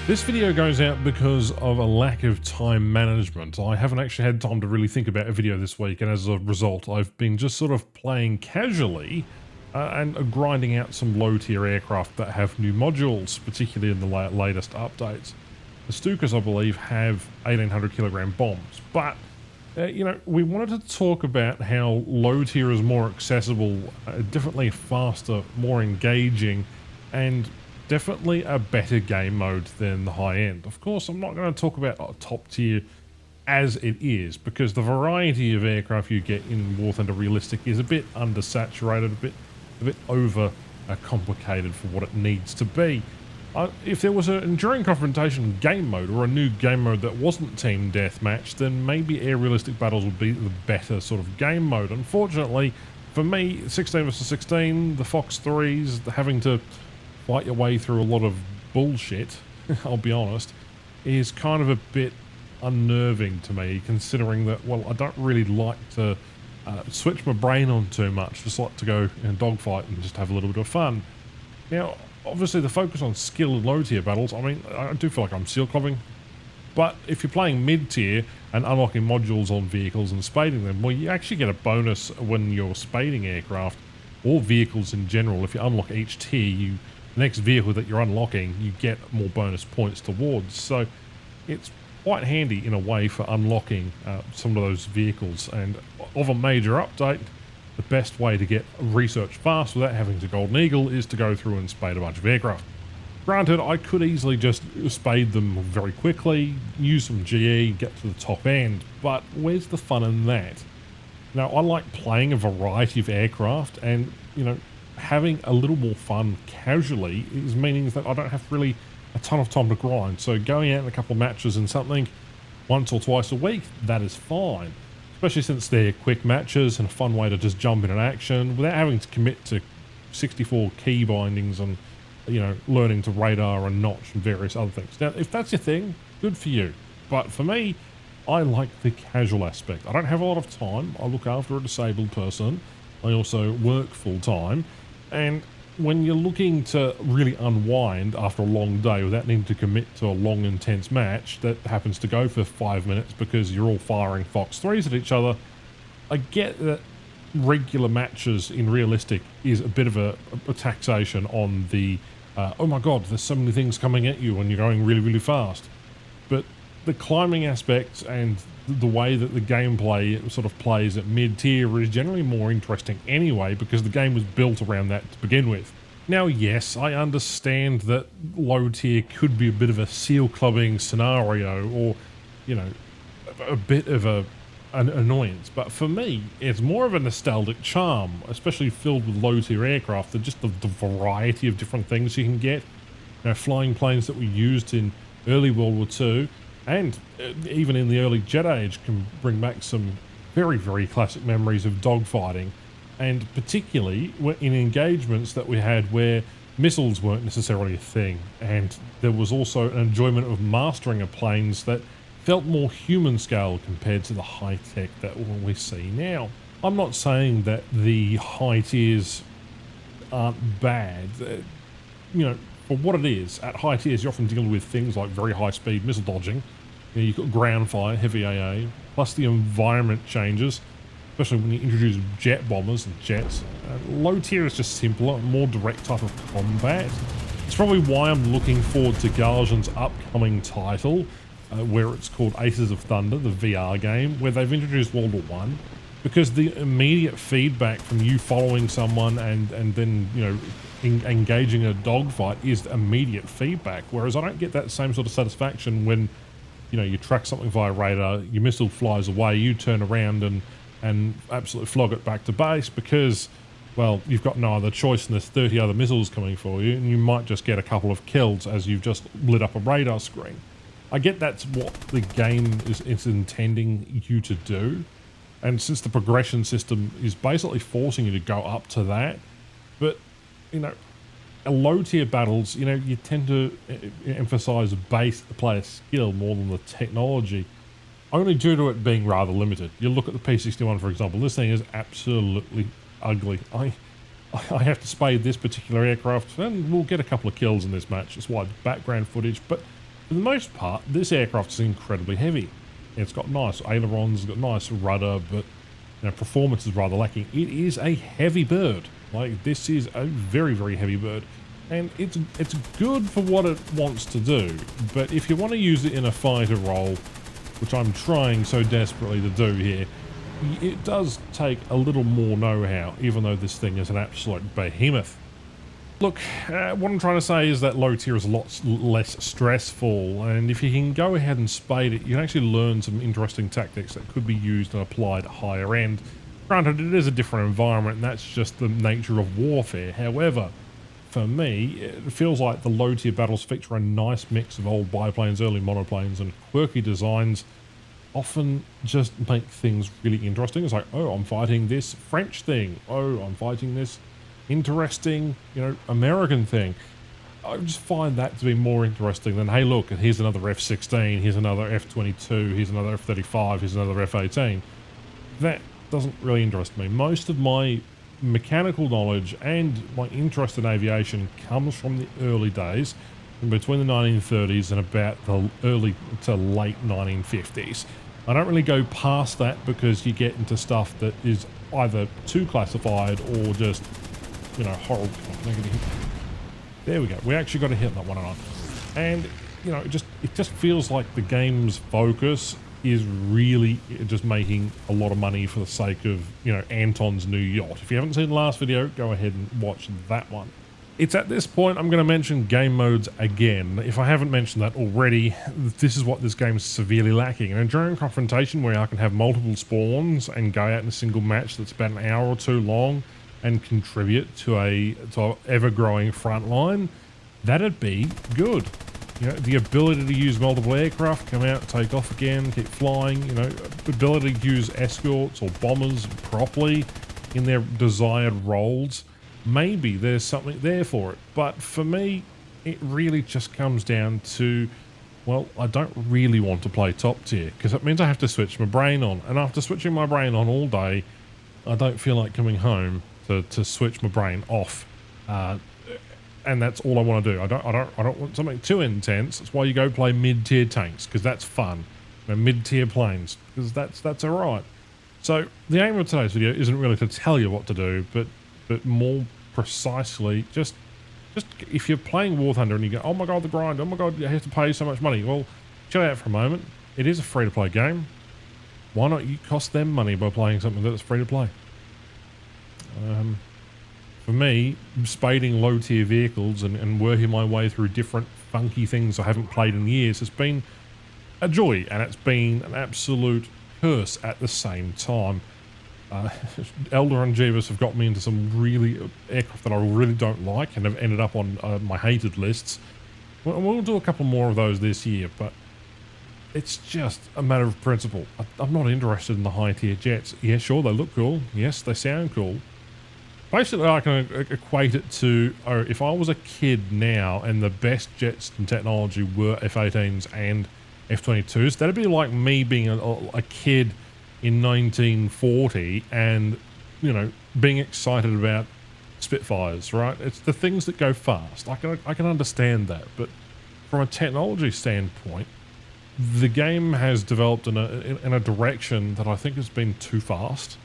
This video goes out because of a lack of time management. I haven't actually had time to really think about a video this week, and as a result, I've been just sort of playing casually and grinding out some low-tier aircraft that have new modules, particularly in the latest updates. The Stukas, I believe, have 1800 kilogram bombs, but we wanted to talk about how low tier is more accessible, definitely faster, more engaging, and definitely a better game mode than the high end. Of course, I'm not going to talk about top tier as it is, because the variety of aircraft you get in War Thunder Realistic is a bit undersaturated, a bit over complicated for what it needs to be. If there was an Enduring Confrontation game mode, or a new game mode that wasn't Team Deathmatch, then maybe Air Realistic Battles would be the better sort of game mode. Unfortunately, for me, 16 vs 16, the Fox 3s, having to fight your way through a lot of bullshit, I'll be honest, is kind of a bit unnerving to me, considering that, well, I don't really like to switch my brain on too much. Just like to go in a dogfight and just have a little bit of fun. Now, obviously the focus on skill and low tier battles, I mean, I do feel like I'm seal clubbing, but if you're playing mid tier and unlocking modules on vehicles and spading them, well, you actually get a bonus when you're spading aircraft or vehicles in general. If you unlock each tier, the next vehicle that you're unlocking, you get more bonus points towards. So it's quite handy in a way for unlocking some of those vehicles. And of a major update, the best way to get research fast without having to Golden Eagle is to go through and spade a bunch of aircraft. Granted, I could easily just spade them very quickly, use some GE, get to the top end, but where's the fun in that? Now, I like playing a variety of aircraft, and, having a little more fun casually is meaning that I don't have really a ton of time to grind. So going out in a couple of matches and something once or twice a week, that is fine. Especially since they're quick matches and a fun way to just jump in an action without having to commit to 64 key bindings and, learning to radar and notch and various other things. Now, if that's your thing, good for you. But for me, I like the casual aspect. I don't have a lot of time. I look after a disabled person. I also work full time. And when you're looking to really unwind after a long day without needing to commit to a long, intense match that happens to go for 5 minutes because you're all firing Fox 3s at each other, I get that regular matches in Realistic is a bit of a taxation on the, oh my god, there's so many things coming at you when you're going really, really fast. But the climbing aspects and the way that the gameplay sort of plays at mid-tier is generally more interesting anyway, because the game was built around that to begin with. Now, yes, I understand that low tier could be a bit of a seal clubbing scenario, or, a bit of an annoyance, but for me, it's more of a nostalgic charm, especially filled with low tier aircraft, than just the variety of different things you can get. Flying planes that were used in early World War II, and even in the early Jet Age, can bring back some very, very classic memories of dogfighting, and particularly in engagements that we had where missiles weren't necessarily a thing, and there was also an enjoyment of mastering of planes that felt more human scale compared to the high tech that we see now. I'm not saying that the high tiers aren't bad. For what it is, at high tiers you're often dealing with things like very high speed missile dodging. You've got ground fire, heavy AA, plus the environment changes, especially when you introduce jet bombers and jets. Low tier is just simpler, more direct type of combat. It's probably why I'm looking forward to Galjin's upcoming title, where it's called Aces of Thunder, the VR game, where they've introduced World War I, because the immediate feedback from you following someone and then, engaging a dogfight is immediate feedback, whereas I don't get that same sort of satisfaction when, you track something via radar, your missile flies away, you turn around and absolutely flog it back to base because, well, you've got no other choice and there's 30 other missiles coming for you, and you might just get a couple of kills as you've just lit up a radar screen. I get that's what the game is intending you to do, and since the progression system is basically forcing you to go up to that, but, low tier battles, you tend to emphasize base player skill more than the technology, only due to it being rather limited. You look at the P61, for example, this thing is absolutely ugly. I have to spade this particular aircraft, and we'll get a couple of kills in this match. It's wide background footage, but For the most part, this aircraft is incredibly heavy. It's got nice ailerons, it's got nice rudder, but performance is rather lacking. It is a heavy bird. Like, this is a very, very heavy bird. And it's good for what it wants to do, but if you want to use it in a fighter role, which I'm trying so desperately to do here, it does take a little more know-how, even though this thing is an absolute behemoth. Look, what I'm trying to say is that low tier is a lot less stressful, and if you can go ahead and spade it, you can actually learn some interesting tactics that could be used and applied at higher end. Granted, it is a different environment, and that's just the nature of warfare. However, for me, it feels like the low tier battles feature a nice mix of old biplanes, early monoplanes, and quirky designs often just make things really interesting. It's like, oh, I'm fighting this French thing. Oh, I'm fighting this interesting, American thing. I just find that to be more interesting than, hey, look, here's another F-16, here's another F-22, here's another F-35, here's another F-18. That doesn't really interest me. Most of my mechanical knowledge and my interest in aviation comes from the early days, in between the 1930s and about the early to late 1950s. I don't really go past that because you get into stuff that is either too classified or just, horrible. There we go. We actually got a hit on that one, and it just feels like the game's focus is really just making a lot of money for the sake of Anton's new yacht. If you haven't seen the last video, go ahead and watch that one. It's at this point I'm going to mention game modes again. If I haven't mentioned that already, this is what this game is severely lacking. An enduring confrontation where I can have multiple spawns and go out in a single match that's about an hour or two long and contribute to a ever-growing front line, that'd be good. The ability to use multiple aircraft, come out, take off again, keep flying, ability to use escorts or bombers properly in their desired roles. Maybe there's something there for it, but for me, it really just comes down to, well, I don't really want to play top tier, because it means I have to switch my brain on, and after switching my brain on all day, I don't feel like coming home to switch my brain off, and that's all I want to do. I don't want something too intense. That's why you go play mid-tier tanks, because that's fun. Mid-tier planes, because that's all right. So the aim of today's video isn't really to tell you what to do, but more precisely, just if you're playing War Thunder and you go, oh my god, the grind, oh my god, you have to pay so much money. Well, chill out for a moment. It is a free-to-play game. Why not you cost them money by playing something that's free-to-play? For me, spading low-tier vehicles and working my way through different funky things I haven't played in years has been a joy, and it's been an absolute curse at the same time. Elder and Jeebus have got me into some really aircraft that I really don't like and have ended up on my hated lists. We'll do a couple more of those this year, but it's just a matter of principle. I'm not interested in the high-tier jets. Yeah, sure, they look cool. Yes, they sound cool. Basically, I can equate it to, if I was a kid now and the best jets in technology were F-18s and F-22s, that'd be like me being a kid in 1940 and, being excited about Spitfires, right? It's the things that go fast. I can understand that, but from a technology standpoint, the game has developed in a direction that I think has been too fast.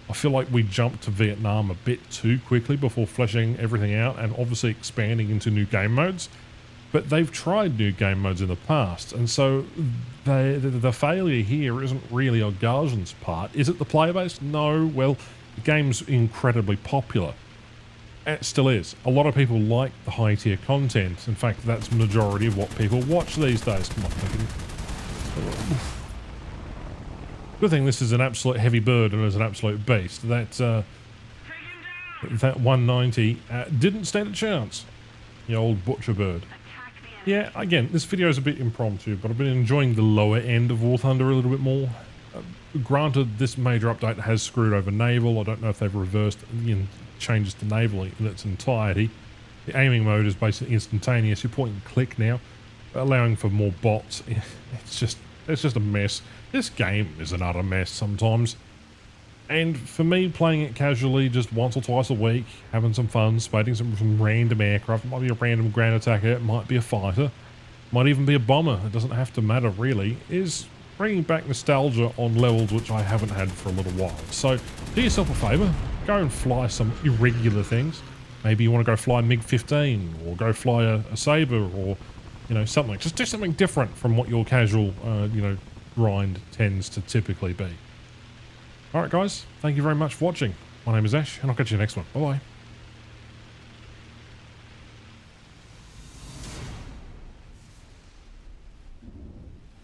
I feel like we jumped to Vietnam a bit too quickly before fleshing everything out and obviously expanding into new game modes. But they've tried new game modes in the past, and so the failure here isn't really on Garzan's part. Is it the player base? No. Well, the game's incredibly popular. And it still is. A lot of people like the high-tier content. In fact, that's the majority of what people watch these days. Come on, good thing this is an absolute heavy bird and is an absolute beast. That 190 didn't stand a chance. The old butcher bird. Yeah, again, this video is a bit impromptu, but I've been enjoying the lower end of War Thunder a little bit more. Granted, this major update has screwed over Naval. I don't know if they've reversed changes to Naval in its entirety. The aiming mode is basically instantaneous. You point and click now, allowing for more bots. It's just a mess. This game is an utter mess sometimes. And for me, playing it casually, just once or twice a week, having some fun, spading some random aircraft, it might be a random ground attacker, it might be a fighter. might even be a bomber, it doesn't have to matter really, is bringing back nostalgia on levels which I haven't had for a little while. So do yourself a favour, go and fly some irregular things. Maybe you want to go fly MiG-15 or go fly a Sabre or, you know, something. Just do something different from what your casual, you know, grind tends to typically be. Alright guys, thank you very much for watching. My name is Ash and I'll catch you next one. Bye bye.